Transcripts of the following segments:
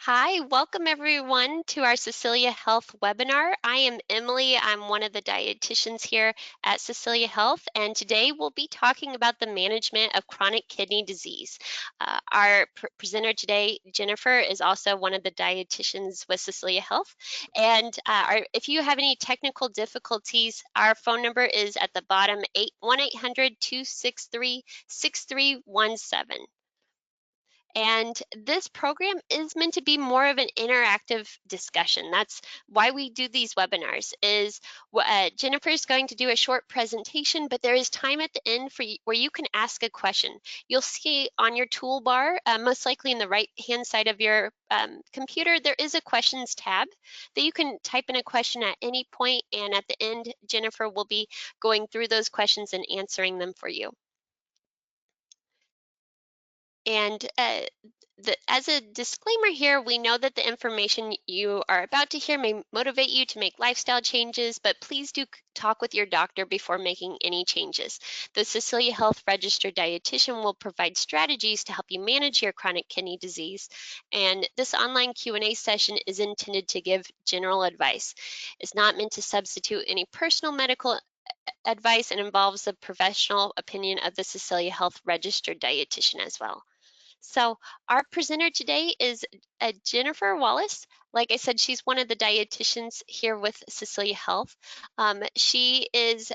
Hi, welcome everyone to our Cecilia Health webinar. I am Emily. I'm one of the dietitians here at Cecilia Health, and today we'll be talking about the management of chronic kidney disease. Our presenter today, Jennifer, is also one of the dietitians with Cecilia Health. And if you have any technical difficulties, our phone number is at the bottom, 1-800-263-6317. And this program is meant to be more of an interactive discussion. That's why we do these webinars. Jennifer is going to do a short presentation, but there is time at the end where you can ask a question. You'll see on your toolbar, most likely in the right-hand side of your computer, there is a questions tab that you can type in a question at any point, and at the end, Jennifer will be going through those questions and answering them for you. And as a disclaimer here, we know that the information you are about to hear may motivate you to make lifestyle changes, but please do talk with your doctor before making any changes. The Cecilia Health Registered Dietitian will provide strategies to help you manage your chronic kidney disease, and this online Q&A session is intended to give general advice. It's not meant to substitute any personal medical advice and involves the professional opinion of the Cecilia Health Registered Dietitian as well. So our presenter today is Jennifer Wallace. Like I said, she's one of the dietitians here with Cecilia Health. She is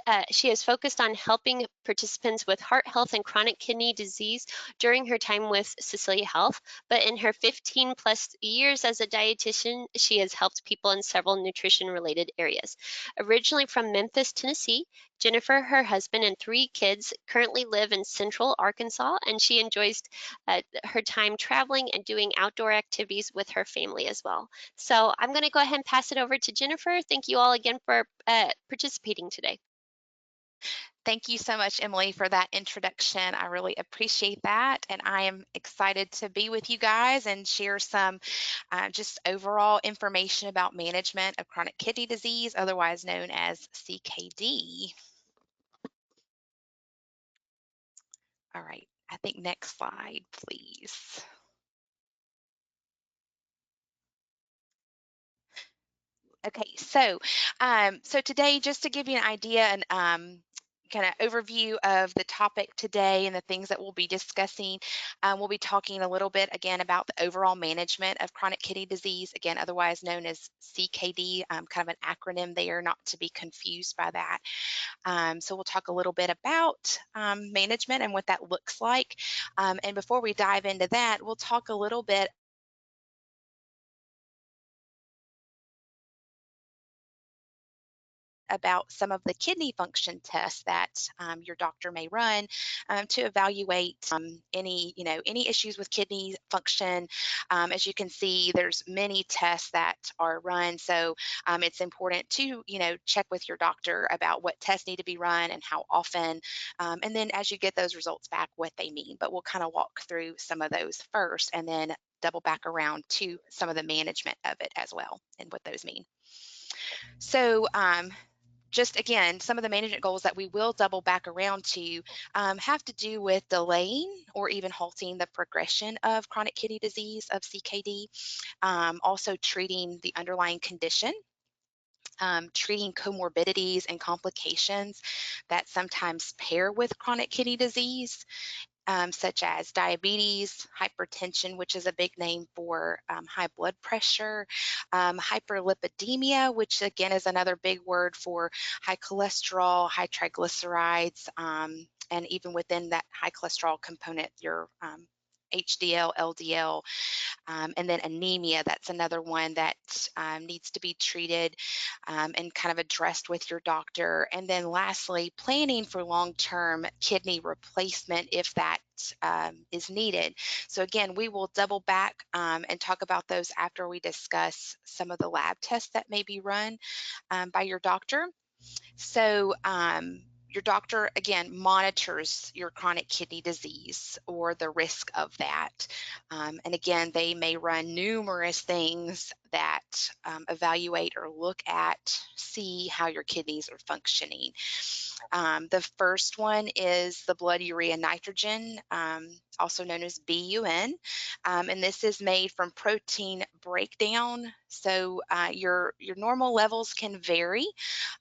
focused on helping participants with heart health and chronic kidney disease during her time with Cecilia Health. But in her 15 plus years as a dietitian, she has helped people in several nutrition related areas. Originally from Memphis, Tennessee, Jennifer, her husband, and 3 kids currently live in central Arkansas, and she enjoys her time traveling and doing outdoor activities with her family as well. So I'm going to go ahead and pass it over to Jennifer. Thank you all again for participating today. Thank you so much, Emily, for that introduction. I really appreciate that. And I am excited to be with you guys and share some just overall information about management of chronic kidney disease, otherwise known as CKD. All right, I think next slide, please. Okay, so today, just to give you an idea and kind of overview of the topic today and the things that we'll be discussing, we'll be talking a little bit again about the overall management of chronic kidney disease, again otherwise known as CKD, kind of an acronym there, not to be confused by that. So we'll talk a little bit about management and what that looks like. And before we dive into that, we'll talk a little bit about some of the kidney function tests that your doctor may run to evaluate any issues with kidney function. As you can see, there's many tests that are run, so it's important to check with your doctor about what tests need to be run and how often, and then as you get those results back, what they mean. But we'll kind of walk through some of those first, and then double back around to some of the management of it as well and what those mean. So just again, some of the management goals that we will double back around to have to do with delaying or even halting the progression of chronic kidney disease, of CKD, also treating the underlying condition, treating comorbidities and complications that sometimes pair with chronic kidney disease, such as diabetes, hypertension, which is a big name for high blood pressure, hyperlipidemia, which again is another big word for high cholesterol, high triglycerides, and even within that high cholesterol component, your HDL, LDL, and then anemia. That's another one that needs to be treated and kind of addressed with your doctor. And then lastly, planning for long-term kidney replacement if that is needed. So again, we will double back and talk about those after we discuss some of the lab tests that may be run by your doctor. So your doctor, again, monitors your chronic kidney disease or the risk of that. And again, they may run numerous things that evaluate or look at, see how your kidneys are functioning. The first one is the blood urea nitrogen, also known as BUN, and this is made from protein breakdown. So your normal levels can vary,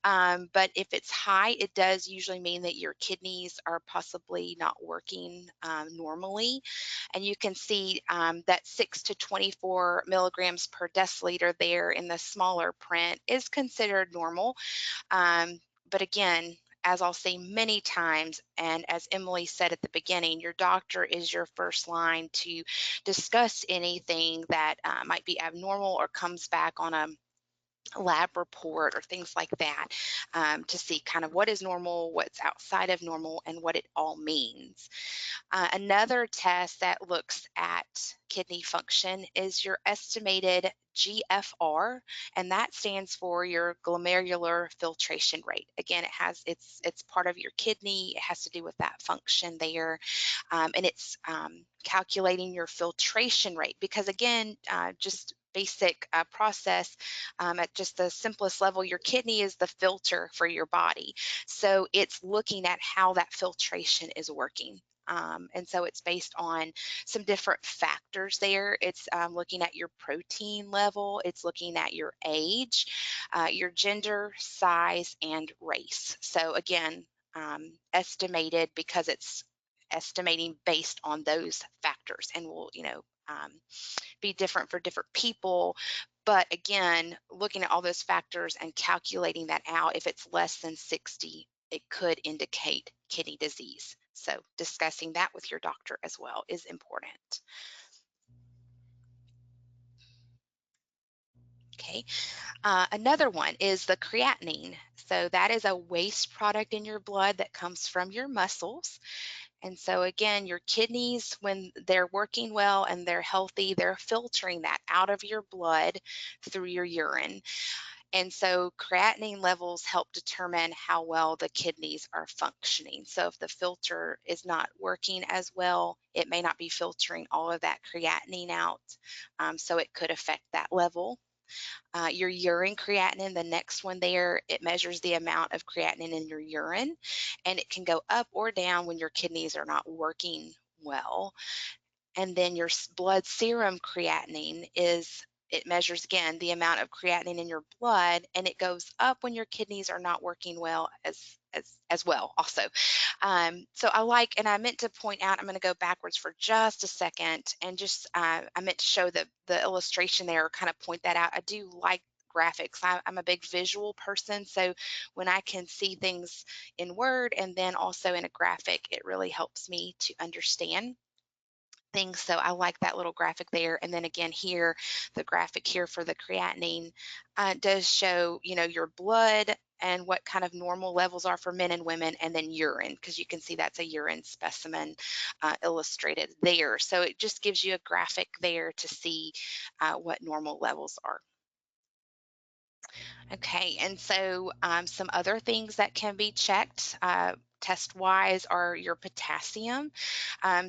but if it's high, it does usually mean that your kidneys are possibly not working normally. And you can see that 6 to 24 milligrams per deciliter there in the smaller print is considered normal. But again, as I'll say many times, and as Emily said at the beginning, your doctor is your first line to discuss anything that might be abnormal or comes back on a lab report or things like that, to see kind of what is normal, what's outside of normal, and what it all means. Another test that looks at kidney function is your estimated GFR, and that stands for your glomerular filtration rate. Again, it's part of your kidney. It has to do with that function there, and it's calculating your filtration rate because again, just basic process at just the simplest level, your kidney is the filter for your body. So it's looking at how that filtration is working. And so it's based on some different factors there. It's looking at your protein level, it's looking at your age, your gender, size, and race. So again, estimated because it's estimating based on those factors and will, be different for different people. But again, looking at all those factors and calculating that out, if it's less than 60, it could indicate kidney disease. So discussing that with your doctor as well is important. Okay. Another one is the creatinine. So that is a waste product in your blood that comes from your muscles. And so again, your kidneys, when they're working well and they're healthy, they're filtering that out of your blood through your urine. And so creatinine levels help determine how well the kidneys are functioning. So if the filter is not working as well, it may not be filtering all of that creatinine out. So it could affect that level. Your urine creatinine, the next one there, it measures the amount of creatinine in your urine, and it can go up or down when your kidneys are not working well. And then your blood serum creatinine it measures again the amount of creatinine in your blood, and it goes up when your kidneys are not working well as well also. So and I meant to point out, I'm going to go backwards for just a second and just I meant to show the illustration there, or kind of point that out. I do like graphics. I'm a big visual person, so when I can see things in Word and then also in a graphic, it really helps me to understand things. So I like that little graphic there. And then again here, the graphic here for the creatinine does show, your blood and what kind of normal levels are for men and women, and then urine, because you can see that's a urine specimen illustrated there. So it just gives you a graphic there to see what normal levels are. Okay, and so some other things that can be checked test wise are your potassium.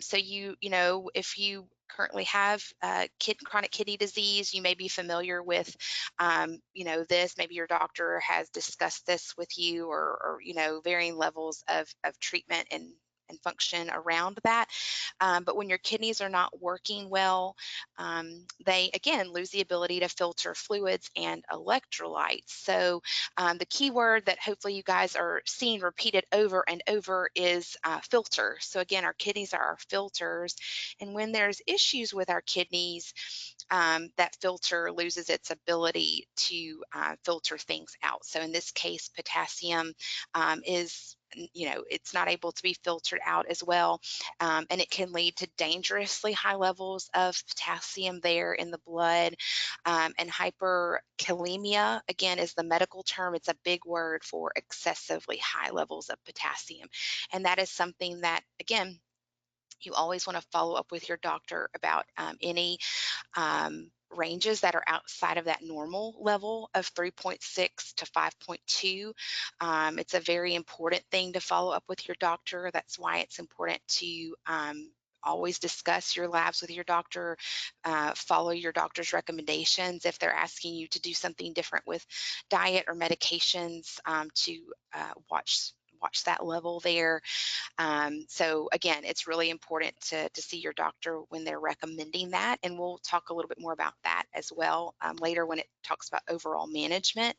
So if you currently have chronic kidney disease, you may be familiar with, this. Maybe your doctor has discussed this with you, or varying levels of treatment and function around that. But when your kidneys are not working well, they again lose the ability to filter fluids and electrolytes. So the key word that hopefully you guys are seeing repeated over and over is filter. So again, our kidneys are our filters, and when there's issues with our kidneys, that filter loses its ability to filter things out. So in this case, potassium is it's not able to be filtered out as well, and it can lead to dangerously high levels of potassium there in the blood. And hyperkalemia, again, is the medical term. It's a big word for excessively high levels of potassium, and that is something that, again, you always want to follow up with your doctor about any ranges that are outside of that normal level of 3.6 to 5.2. It's a very important thing to follow up with your doctor. That's why it's important to always discuss your labs with your doctor, follow your doctor's recommendations if they're asking you to do something different with diet or medications, to watch that level there. So again, it's really important to see your doctor when they're recommending that, and we'll talk a little bit more about that as well later when it talks about overall management.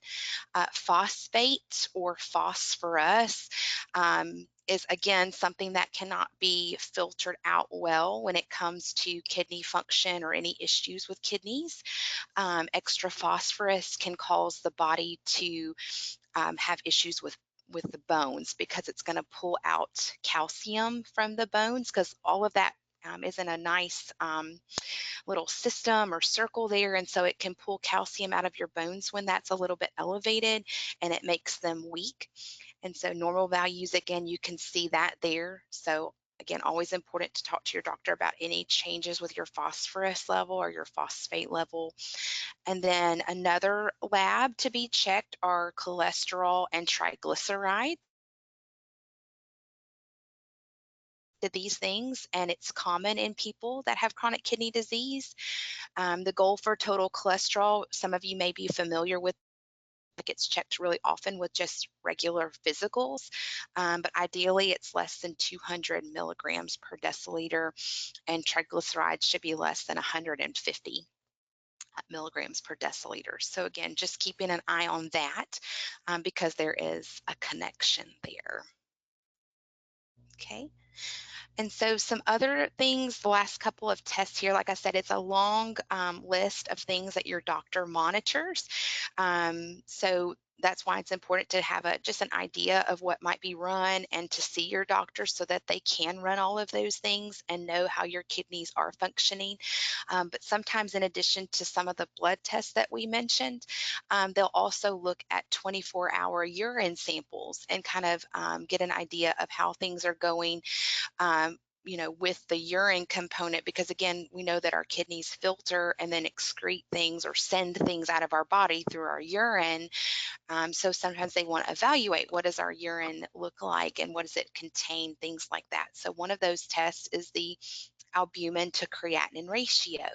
Phosphate or phosphorus is again something that cannot be filtered out well when it comes to kidney function or any issues with kidneys. Extra phosphorus can cause the body to have issues with the bones because it's going to pull out calcium from the bones because all of that is in a nice little system or circle there. And so it can pull calcium out of your bones when that's a little bit elevated and it makes them weak. And so normal values, again, you can see that there. So again, always important to talk to your doctor about any changes with your phosphorus level or your phosphate level. And then another lab to be checked are cholesterol and triglycerides. These things, and it's common in people that have chronic kidney disease. The goal for total cholesterol, some of you may be familiar with, it gets checked really often with just regular physicals, but ideally it's less than 200 milligrams per deciliter, and triglycerides should be less than 150 milligrams per deciliter. So again, just keeping an eye on that because there is a connection there. Okay. And so some other things, the last couple of tests here, like I said, it's a long list of things that your doctor monitors. So that's why it's important to have just an idea of what might be run and to see your doctor so that they can run all of those things and know how your kidneys are functioning. But sometimes in addition to some of the blood tests that we mentioned, they'll also look at 24-hour urine samples and kind of get an idea of how things are going um, with the urine component, because again, we know that our kidneys filter and then excrete things or send things out of our body through our urine. So sometimes they want to evaluate what does our urine look like and what does it contain, things like that. So one of those tests is the albumin to creatinine ratio.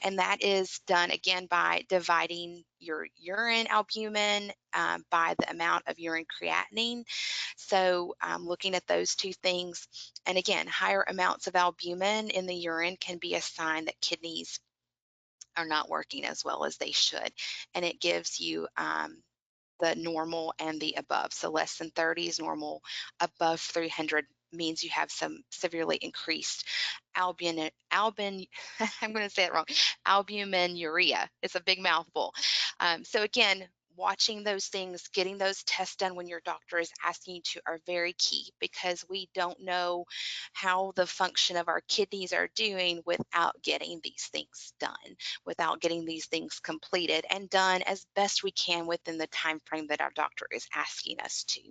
And that is done again by dividing your urine albumin by the amount of urine creatinine. So looking at those two things, and again, higher amounts of albumin in the urine can be a sign that kidneys are not working as well as they should. And it gives you the normal and the above. So less than 30 is normal, above 300 means you have some severely increased albumin, I'm going to say it wrong, albuminuria. It's a big mouthful. So again, watching those things, getting those tests done when your doctor is asking you to are very key, because we don't know how the function of our kidneys are doing without getting these things done, without getting these things completed and done as best we can within the time frame that our doctor is asking us to.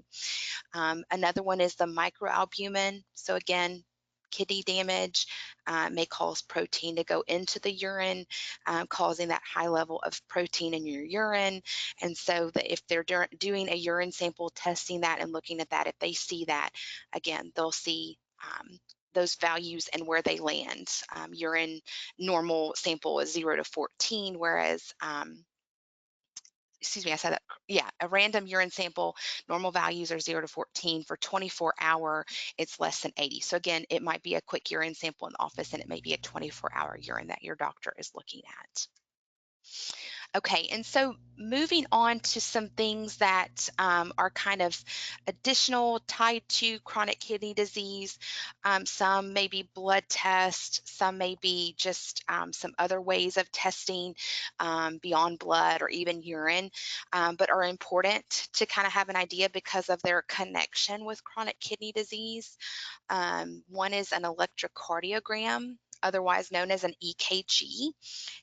Another one is the microalbumin. So again, kidney damage may cause protein to go into the urine, causing that high level of protein in your urine. And so if they're doing a urine sample, testing that and looking at that, if they see that, again, they'll see those values and where they land. Urine normal sample is 0 to 14, whereas excuse me, I said that, yeah, a random urine sample, normal values are 0 to 14. For 24-hour, it's less than 80. So again, it might be a quick urine sample in the office, and it may be a 24-hour urine that your doctor is looking at. Okay, and so moving on to some things that are kind of additional tied to chronic kidney disease. Some may be blood tests, some may be just some other ways of testing beyond blood or even urine, but are important to kind of have an idea because of their connection with chronic kidney disease. One is an electrocardiogram, otherwise known as an EKG.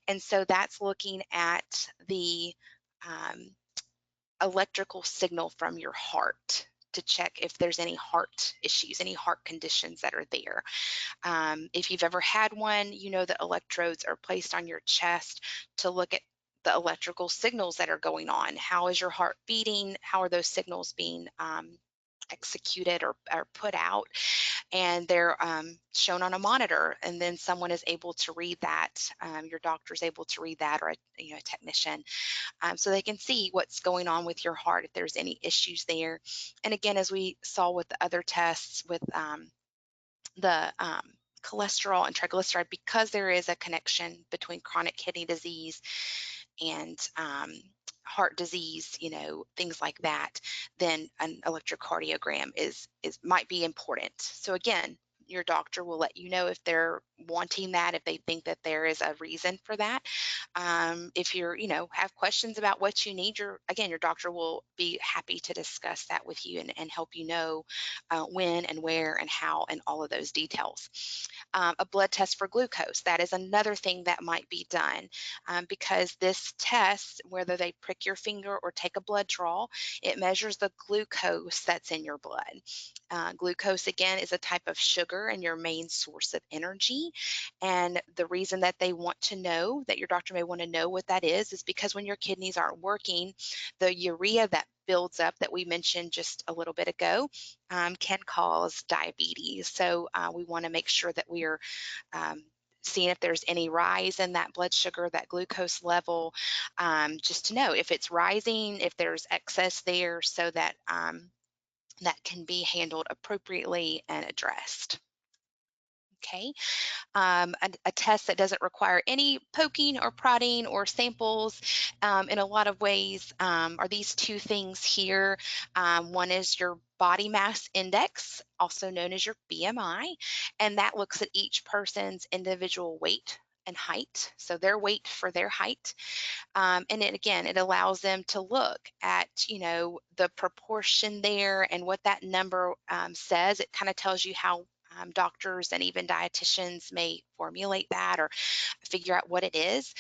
And so that's looking at the electrical signal from your heart to check if there's any heart issues, any heart conditions that are there. If you've ever had one, you know that electrodes are placed on your chest to look at the electrical signals that are going on. How is your heart beating? How are those signals being executed or put out, and they're shown on a monitor, and then someone is able to read that. Your doctor is able to read that, or a technician, so they can see what's going on with your heart if there's any issues there. And again, as we saw with the other tests with the cholesterol and triglyceride, because there is a connection between chronic kidney disease and heart disease, things like that, then an electrocardiogram is might be important. So again, your doctor will let you know if they're wanting that, if they think that there is a reason for that. If you're, have questions about what you need, your doctor will be happy to discuss that with you and help you know when and where and how and all of those details. A blood test for glucose, that is another thing that might be done, because this test, whether they prick your finger or take a blood draw, it measures the glucose that's in your blood. Glucose, again, is a type of sugar and your main source of energy. And the reason that they want to know, that your doctor may want to know what that is because when your kidneys aren't working, the urea that builds up that we mentioned just a little bit ago can cause diabetes. So we want to make sure that we are um, seeing if there's any rise in that blood sugar, that glucose level, just to know if it's rising, if there's excess there, so that that can be handled appropriately and addressed. Okay, a test that doesn't require any poking or prodding or samples in a lot of ways are these two things here. One is your body mass index, also known as your BMI, and that looks at each person's individual weight and height, so their weight for their height. And it, again, it allows them to look at, the proportion there and what that number says. It kind of tells you how doctors and even dietitians may formulate that or figure out what it is.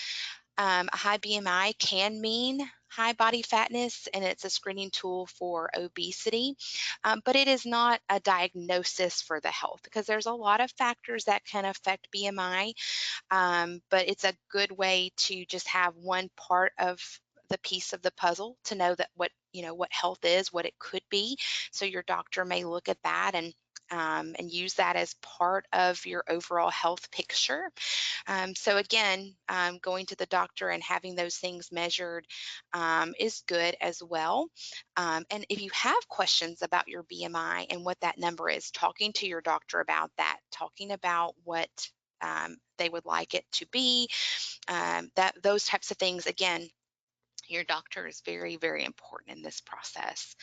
A high BMI can mean high body fatness, and it's a screening tool for obesity, but it is not a diagnosis for the health because there's a lot of factors that can affect BMI, but it's a good way to just have one part of the piece of the puzzle to know that what health is, what it could be. So your doctor may look at that and use that as part of your overall health picture. So again, going to the doctor and having those things measured is good as well. And if you have questions about your BMI and what that number is, talking to your doctor about that, talking about what they would like it to be, that those types of things. Again, your doctor is very, very important in this process.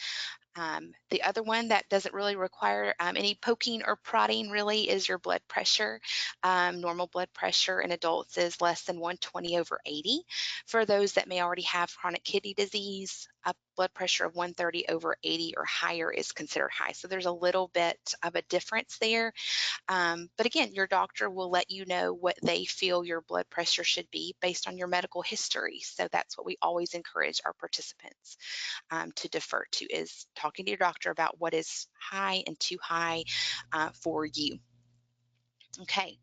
The other one that doesn't really require any poking or prodding really is your blood pressure. Normal blood pressure in adults is less than 120/80. For those that may already have chronic kidney disease, a blood pressure of 130/80 or higher is considered high. So there's a little bit of a difference there. But again, your doctor will let you know what they feel your blood pressure should be based on your medical history. So that's what we always encourage our participants to defer to, is talking to your doctor about what is high and too high for you. Okay,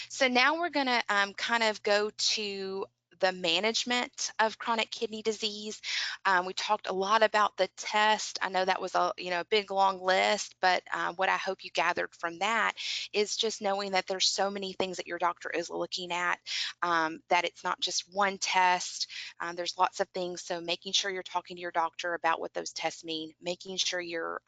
so now we're going to kind of go to the management of chronic kidney disease. We talked a lot about the test. I know that was a big long list, but what I hope you gathered from that is just knowing that there's so many things that your doctor is looking at, that it's not just one test. There's lots of things, so making sure you're talking to your doctor about what those tests mean, making sure you're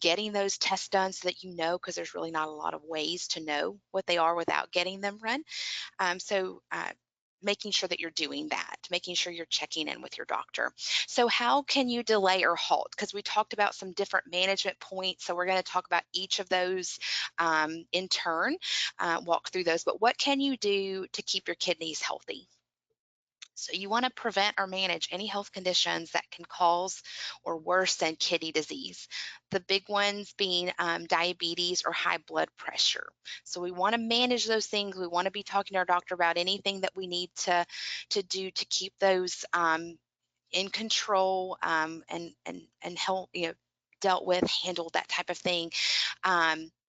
getting those tests done so that because there's really not a lot of ways to know what they are without getting them run. So making sure that you're doing that, making sure you're checking in with your doctor. So how can you delay or halt? Because we talked about some different management points. So we're going to talk about each of those in turn, walk through those. But what can you do to keep your kidneys healthy? So you want to prevent or manage any health conditions that can cause or worsen kidney disease. The big ones being diabetes or high blood pressure. So we want to manage those things. We want to be talking to our doctor about anything that we need to do to keep those in control, and help dealt with, handled, that type of thing.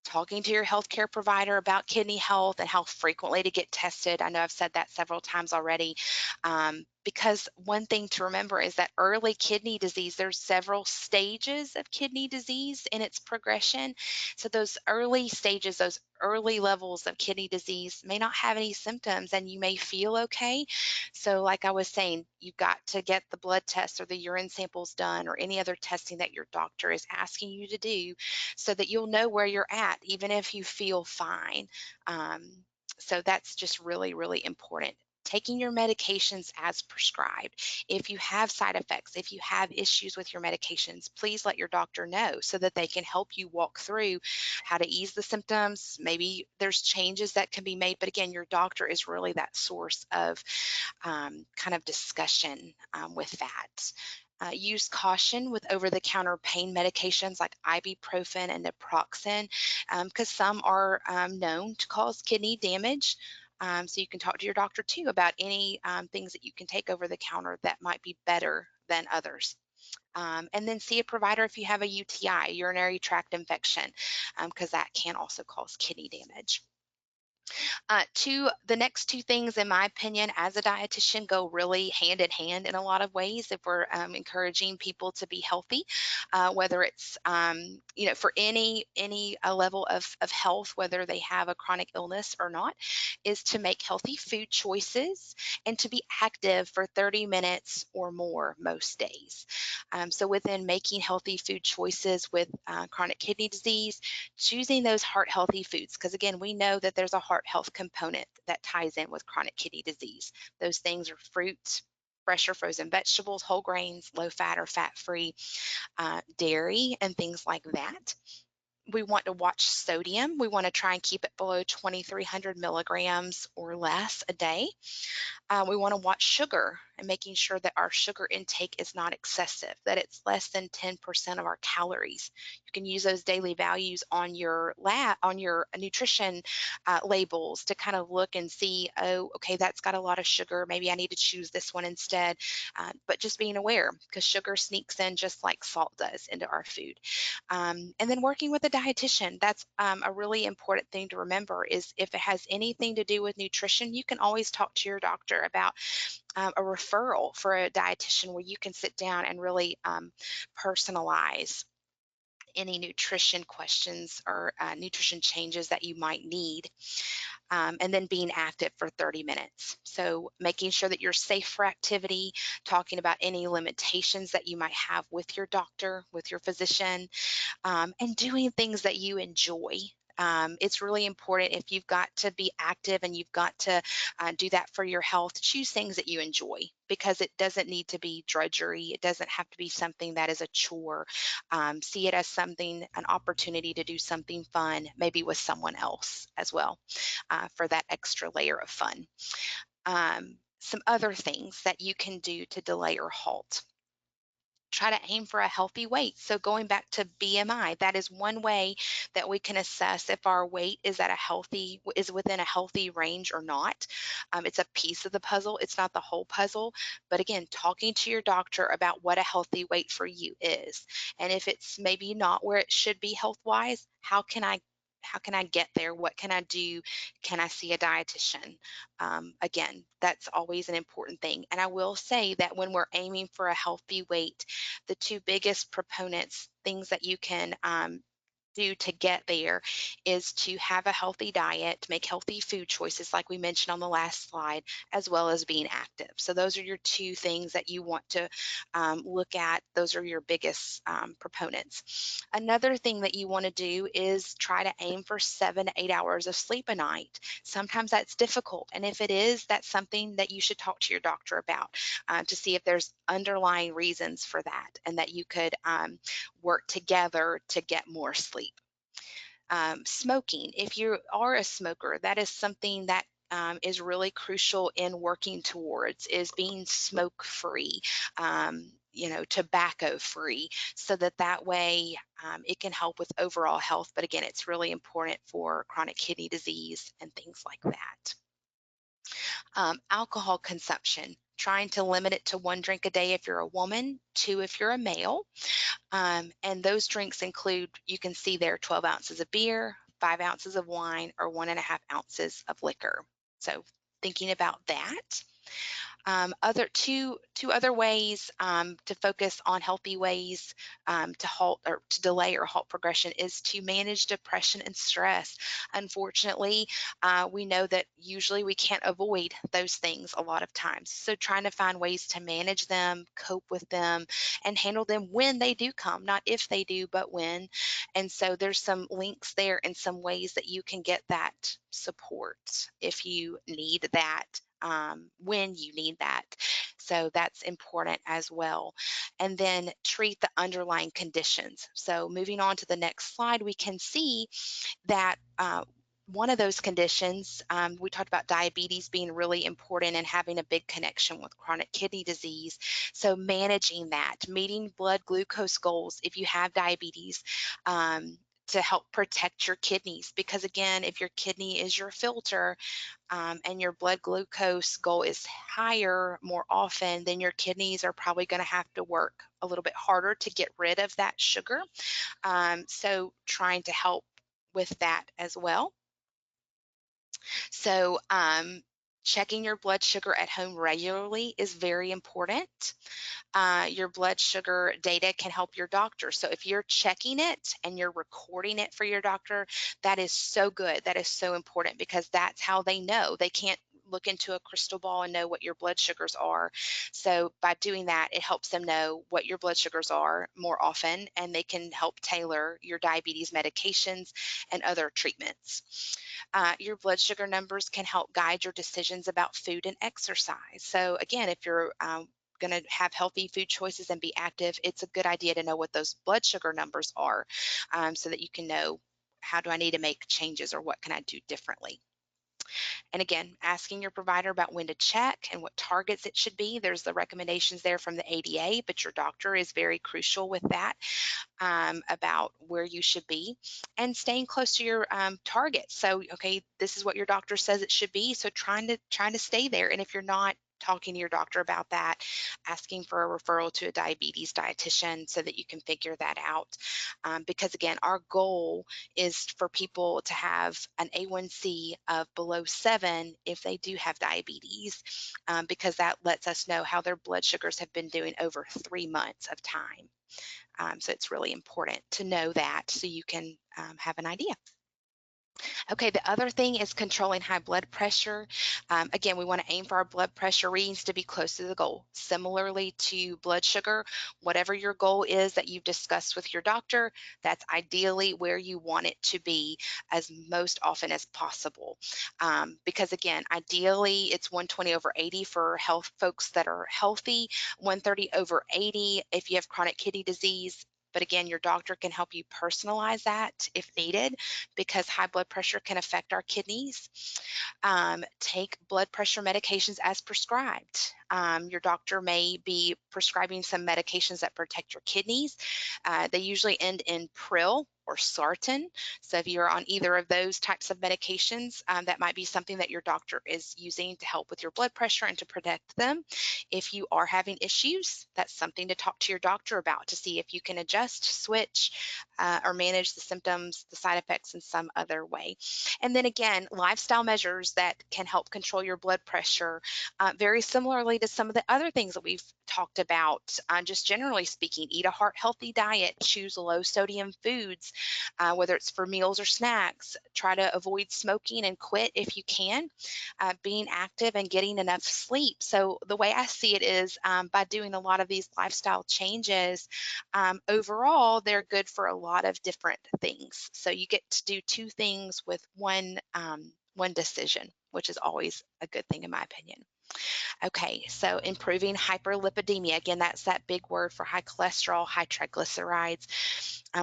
Talking to your healthcare provider about kidney health and how frequently to get tested. I know I've said that several times already, because one thing to remember is that early kidney disease, there's several stages of kidney disease in its progression. So those early stages, those early levels of kidney disease may not have any symptoms and you may feel okay. So like I was saying, you've got to get the blood tests or the urine samples done or any other testing that your doctor is asking you to do so that you'll know where you're at, even if you feel fine. Um, so that's just really, really important. Taking your medications as prescribed. If you have side effects, if you have issues with your medications, please let your doctor know so that they can help you walk through how to ease the symptoms. Maybe there's changes that can be made, but again, your doctor is really that source of kind of discussion with that. Use caution with over the counter pain medications like ibuprofen and naproxen because some are known to cause kidney damage. So you can talk to your doctor too about any things that you can take over the counter that might be better than others. And then see a provider if you have a UTI, urinary tract infection, because that can also cause kidney damage. The next two things, in my opinion, as a dietitian, go really hand in hand in a lot of ways. If we're encouraging people to be healthy, whether it's for any level of health, whether they have a chronic illness or not, is to make healthy food choices and to be active for 30 minutes or more most days. So within making healthy food choices with chronic kidney disease, choosing those heart healthy foods, because again, we know that there's a heart health component that ties in with chronic kidney disease. Those things are fruits, fresh or frozen vegetables, whole grains, low fat or fat free, dairy, and things like that. We want to watch sodium. We want to try and keep it below 2,300 milligrams or less a day. We want to watch sugar and making sure that our sugar intake is not excessive, that it's less than 10% of our calories. You can use those daily values on your nutrition labels to kind of look and see, oh, okay, that's got a lot of sugar. Maybe I need to choose this one instead. But just being aware, because sugar sneaks in just like salt does into our food. And then working with a dietitian, that's a really important thing to remember is if it has anything to do with nutrition, you can always talk to your doctor about a referral for a dietitian where you can sit down and really personalize any nutrition questions or nutrition changes that you might need. And then being active for 30 minutes. So making sure that you're safe for activity, talking about any limitations that you might have with your doctor, with your physician, and doing things that you enjoy. It's really important if you've got to be active and you've got to do that for your health, choose things that you enjoy because it doesn't need to be drudgery. It doesn't have to be something that is a chore. See it as something, an opportunity to do something fun, maybe with someone else as well for that extra layer of fun. Some other things that you can do to delay or halt, try to aim for a healthy weight. So going back to BMI, that is one way that we can assess if our weight is within a healthy range or not. It's a piece of the puzzle. It's not the whole puzzle. But again, talking to your doctor about what a healthy weight for you is. And if it's maybe not where it should be health wise, how can I get there? What can I do? Can I see a dietitian? Again, that's always an important thing. And I will say that when we're aiming for a healthy weight, the two biggest proponents, things that you can do to get there is to have a healthy diet, make healthy food choices like we mentioned on the last slide, as well as being active. So those are your two things that you want to look at. Those are your biggest proponents. Another thing that you want to do is try to aim for 7 to 8 hours of sleep a night. Sometimes that's difficult. And if it is, that's something that you should talk to your doctor about to see if there's underlying reasons for that and that you could work together to get more sleep. Smoking, if you are a smoker, that is something that is really crucial in working towards is being smoke free, tobacco free, so that way it can help with overall health. But again, it's really important for chronic kidney disease and things like that. Alcohol consumption, trying to limit it to 1 drink a day if you're a woman, 2 if you're a male. And those drinks include, you can see there, 12 ounces of beer, 5 ounces of wine, or 1.5 ounces of liquor. So thinking about that. Two other ways to focus on healthy ways to halt or to delay or halt progression is to manage depression and stress. Unfortunately, we know that usually we can't avoid those things a lot of times. So trying to find ways to manage them, cope with them, and handle them when they do come, not if they do, but when. And so there's some links there and some ways that you can get that support if you need that, when you need that. So that's important as well. And then treat the underlying conditions. So moving on to the next slide, we can see that one of those conditions, we talked about diabetes being really important and having a big connection with chronic kidney disease. So managing that, meeting blood glucose goals if you have diabetes. To help protect your kidneys, because again, if your kidney is your filter, and your blood glucose goal is higher more often, then your kidneys are probably going to have to work a little bit harder to get rid of that sugar. So trying to help with that as well. So checking your blood sugar at home regularly is very important. Your blood sugar data can help your doctor. So if you're checking it and you're recording it for your doctor, that is so good. That is so important because that's how they know. They can't look into a crystal ball and know what your blood sugars are. So by doing that, it helps them know what your blood sugars are more often, and they can help tailor your diabetes medications and other treatments. Your blood sugar numbers can help guide your decisions about food and exercise. So again, if you're going to have healthy food choices and be active, it's a good idea to know what those blood sugar numbers are, so that you can know, how do I need to make changes or what can I do differently? And again, asking your provider about when to check and what targets it should be. There's the recommendations there from the ADA, but your doctor is very crucial with that, about where you should be, and staying close to your targets. So, okay, this is what your doctor says it should be. So trying to stay there. And if you're not talking to your doctor about that, asking for a referral to a diabetes dietitian so that you can figure that out. Because again, our goal is for people to have an A1C of below 7 if they do have diabetes, because that lets us know how their blood sugars have been doing over 3 months of time. So it's really important to know that so you can have an idea. Okay, the other thing is controlling high blood pressure. Again, we want to aim for our blood pressure readings to be close to the goal. Similarly to blood sugar, whatever your goal is that you've discussed with your doctor, that's ideally where you want it to be as most often as possible. Because again, ideally it's 120 over 80 for health folks that are healthy, 130 over 80 if you have chronic kidney disease. But again, your doctor can help you personalize that if needed, because high blood pressure can affect our kidneys. Take blood pressure medications as prescribed. Your doctor may be prescribing some medications that protect your kidneys. They usually end in Pril or Sartan. So if you're on either of those types of medications, that might be something that your doctor is using to help with your blood pressure and to protect them. If you are having issues, that's something to talk to your doctor about to see if you can adjust, switch, or manage the symptoms, the side effects in some other way. And then again, lifestyle measures that can help control your blood pressure, very similarly to some of the other things that we've talked about. Just generally speaking, eat a heart healthy diet, choose low sodium foods, whether it's for meals or snacks. Try to avoid smoking and quit if you can. Being active and getting enough sleep. So the way I see it is, by doing a lot of these lifestyle changes, overall, they're good for a lot of different things. So you get to do two things with one decision, which is always a good thing in my opinion. Okay, so improving hyperlipidemia. Again, that's that big word for high cholesterol, high triglycerides.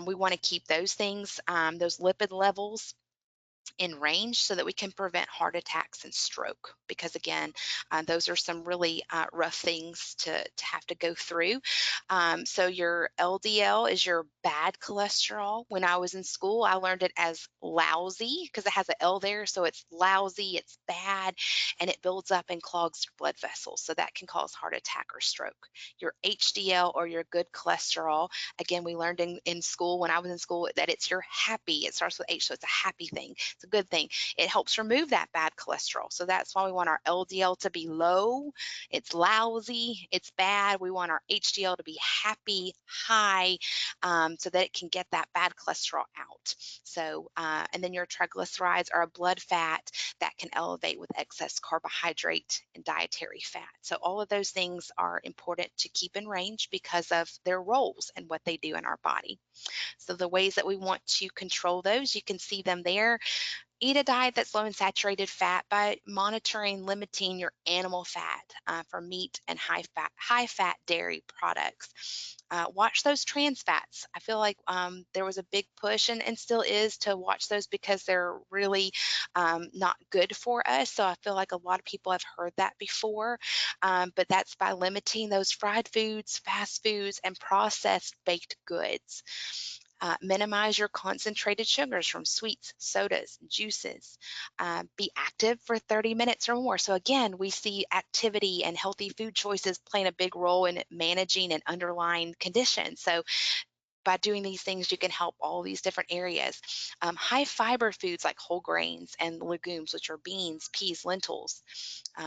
We want to keep those things, those lipid levels in range so that we can prevent heart attacks and stroke, because again, those are some really rough things to have to go through. So your LDL is your bad cholesterol. When I was in school, I learned it as lousy because it has an L there, so it's lousy, it's bad, and it builds up and clogs your blood vessels, so that can cause heart attack or stroke. Your HDL, or your good cholesterol, again, we learned in school, when I was in school, that it's your happy, it starts with H, so it's a happy thing. It's a good thing. It helps remove that bad cholesterol. So that's why we want our LDL to be low. It's lousy, it's bad. We want our HDL to be happy, high, so that it can get that bad cholesterol out. So, and then your triglycerides are a blood fat that can elevate with excess carbohydrate and dietary fat. So all of those things are important to keep in range because of their roles and what they do in our body. So the ways that we want to control those, you can see them there. Eat a diet that's low in saturated fat by monitoring, limiting your animal fat for meat and high fat dairy products. Watch those trans fats. I feel like there was a big push and still is to watch those because they're really not good for us. So I feel like a lot of people have heard that before, but that's by limiting those fried foods, fast foods, and processed baked goods. Minimize your concentrated sugars from sweets, sodas, juices. Be active for 30 minutes or more. So again, we see activity and healthy food choices playing a big role in managing an underlying condition. So by doing these things, you can help all these different areas. High fiber foods like whole grains and legumes, which are beans, peas, lentils.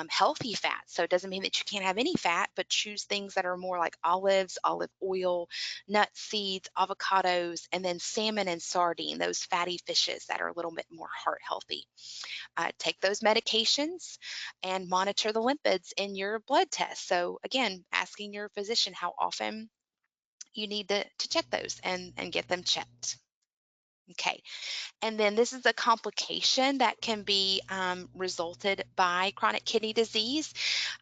Healthy fats. So it doesn't mean that you can't have any fat, but choose things that are more like olives, olive oil, nuts, seeds, avocados, and then salmon and sardine, those fatty fishes that are a little bit more heart healthy. Take those medications and monitor the lipids in your blood test. So again, asking your physician how often you need to check those and get them checked. Okay, and then this is a complication that can be resulted by chronic kidney disease.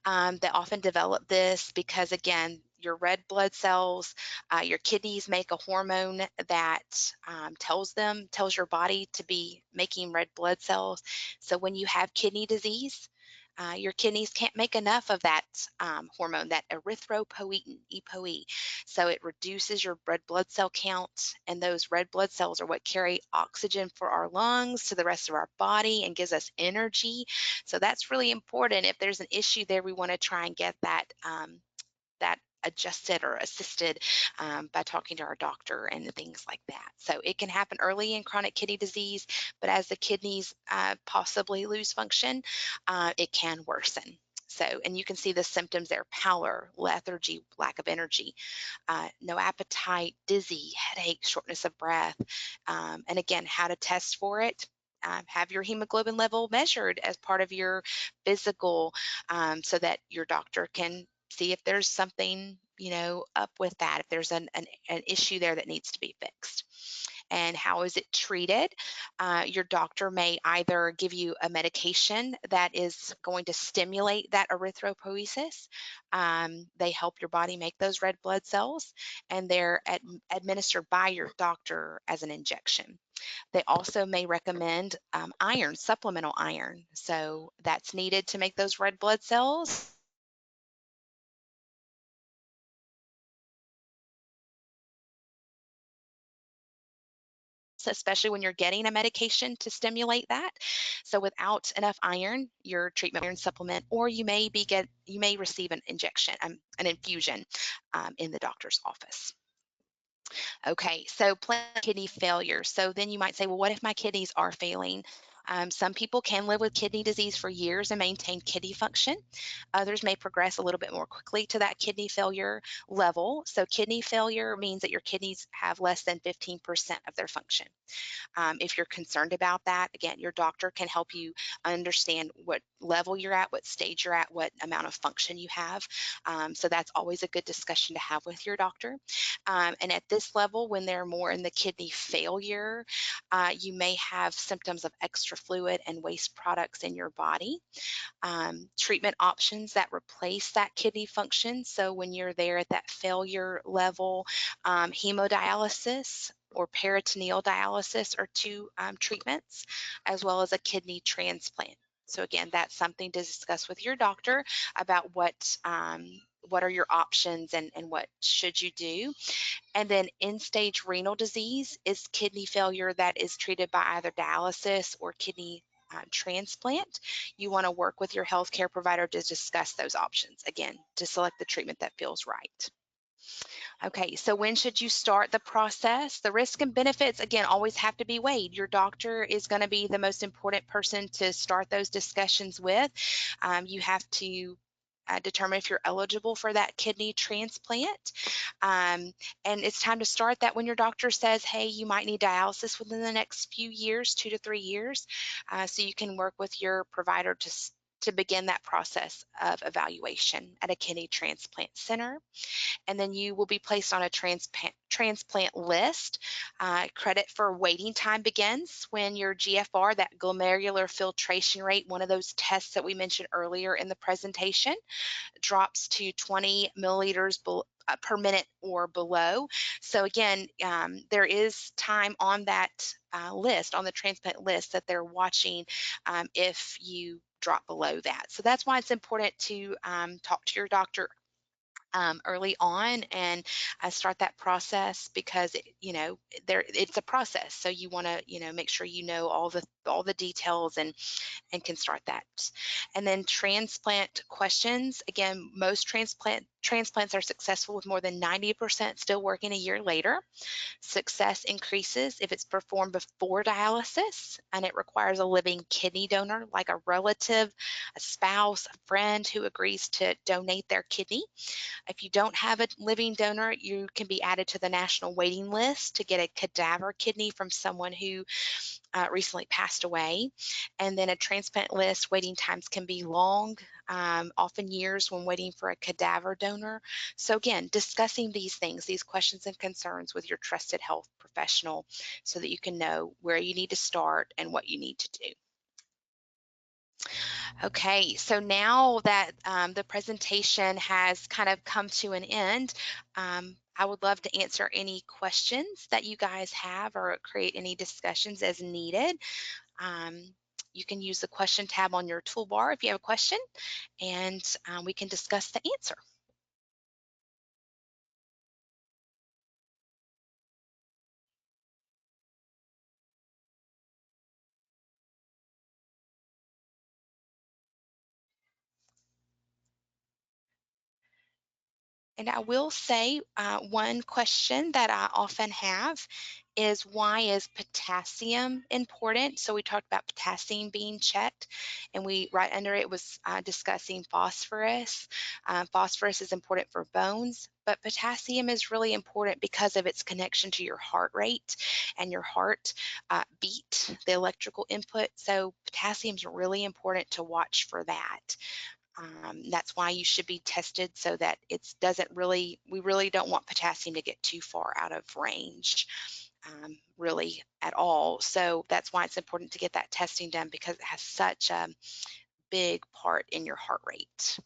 They often develop this because, again, your red blood cells, your kidneys make a hormone that tells your body to be making red blood cells. So when you have kidney disease, your kidneys can't make enough of that hormone, that erythropoietin, EPOE. So it reduces your red blood cell count, and those red blood cells are what carry oxygen for our lungs to the rest of our body and gives us energy. So that's really important. If there's an issue there, we want to try and get that adjusted or assisted by talking to our doctor and things like that. So it can happen early in chronic kidney disease, but as the kidneys possibly lose function, it can worsen. So, and you can see the symptoms there: pallor, lethargy, lack of energy, no appetite, dizzy, headache, shortness of breath. And again, how to test for it. Have your hemoglobin level measured as part of your physical so that your doctor can see if there's something up with that, if there's an issue there that needs to be fixed. And how is it treated? Your doctor may either give you a medication that is going to stimulate that erythropoiesis. They help your body make those red blood cells, and they're administered by your doctor as an injection. They also may recommend iron, supplemental iron. So that's needed to make those red blood cells. Especially when you're getting a medication to stimulate that. So without enough iron, your treatment iron supplement, or you may receive an injection, an infusion in the doctor's office. Okay, so planned kidney failure. So then you might say, well, what if my kidneys are failing? Some people can live with kidney disease for years and maintain kidney function. Others may progress a little bit more quickly to that kidney failure level. So kidney failure means that your kidneys have less than 15% of their function. If you're concerned about that, again, your doctor can help you understand what level you're at, what stage you're at, what amount of function you have. So that's always a good discussion to have with your doctor. And at this level, when they're more in the kidney failure, you may have symptoms of extra fluid and waste products in your body. Treatment options that replace that kidney function. So when you're there at that failure level, hemodialysis or peritoneal dialysis are two treatments, as well as a kidney transplant. So again, that's something to discuss with your doctor about what are your options and what should you do. And then end-stage renal disease is kidney failure that is treated by either dialysis or kidney transplant. You want to work with your healthcare provider to discuss those options, again, to select the treatment that feels right. Okay, so when should you start the process? The risk and benefits, again, always have to be weighed. Your doctor is going to be the most important person to start those discussions with. You have to determine if you're eligible for that kidney transplant. Um, and it's time to start that when your doctor says, hey, you might need dialysis within the next few years, 2 to 3 years. So you can work with your provider to begin that process of evaluation at a kidney transplant center, and then you will be placed on a transplant list. Credit for waiting time begins when your GFR, that glomerular filtration rate, one of those tests that we mentioned earlier in the presentation, drops to 20 milliliters per minute or below. So again, there is time on that list, on the transplant list, that they're watching if you drop below that. So that's why it's important to talk to your doctor early on and start that process, because it's a process, so you want to make sure you know all the details and can start that. And then transplant questions. Again, most transplants are successful with more than 90% still working a year later. Success increases if it's performed before dialysis and it requires a living kidney donor, like a relative, a spouse, a friend who agrees to donate their kidney. If you don't have a living donor, you can be added to the national waiting list to get a cadaver kidney from someone who recently passed away. And then a transplant list, waiting times can be long, often years when waiting for a cadaver donor. So again, discussing these things, these questions and concerns with your trusted health professional so that you can know where you need to start and what you need to do. Okay, so now that the presentation has kind of come to an end, I would love to answer any questions that you guys have or create any discussions as needed. Um, you can use the question tab on your toolbar if you have a question, and we can discuss the answer. And I will say one question that I often have is, why is potassium important? So we talked about potassium being checked, and we right under it was discussing phosphorus. Phosphorus is important for bones, but potassium is really important because of its connection to your heart rate and your heart beat, the electrical input. So potassium is really important to watch for that. That's why you should be tested, so that it doesn't really, we really don't want potassium to get too far out of range, really at all. So that's why it's important to get that testing done, because it has such a big part in your heart rate.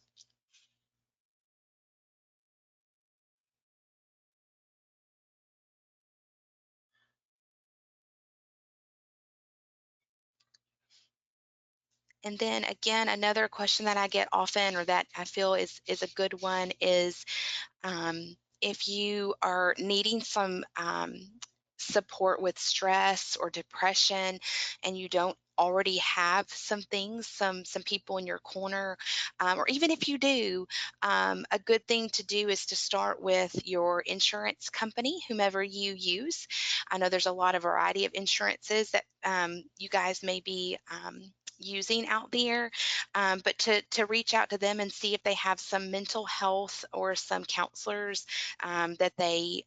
And then again, another question that I get often, or that I feel is a good one, is if you are needing some support with stress or depression, and you don't already have some things, some people in your corner, or even if you do, a good thing to do is to start with your insurance company, whomever you use. I know there's a lot of variety of insurances that you guys may be using out there, but to reach out to them and see if they have some mental health or some counselors that they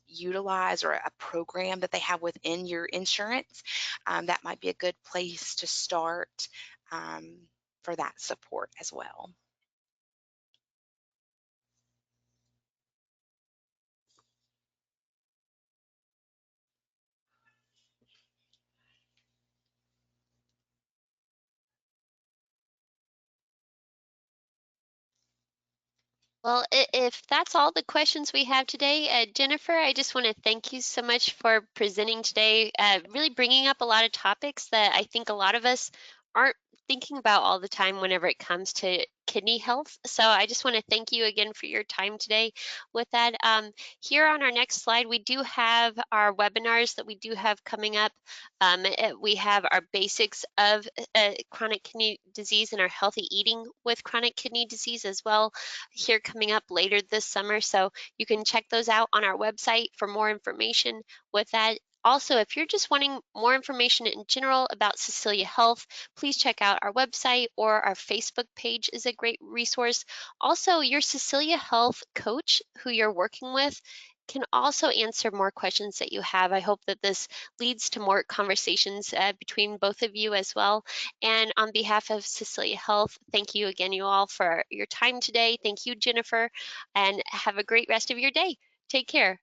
utilize, or a program that they have within your insurance. That might be a good place to start um, for that support as well. Well, if that's all the questions we have today, Jennifer, I just want to thank you so much for presenting today, really bringing up a lot of topics that I think a lot of us aren't thinking about all the time whenever it comes to kidney health. So I just want to thank you again for your time today with that. Here on our next slide, we do have our webinars that we do have coming up. We have our basics of chronic kidney disease and our healthy eating with chronic kidney disease as well here coming up later this summer. So you can check those out on our website for more information with that. Also, if you're just wanting more information in general about Cecilia Health, please check out our website, or our Facebook page is a great resource. Also, your Cecilia Health coach who you're working with can also answer more questions that you have. I hope that this leads to more conversations between both of you as well. And on behalf of Cecilia Health, thank you again, you all, for your time today. Thank you, Jennifer, and have a great rest of your day. Take care.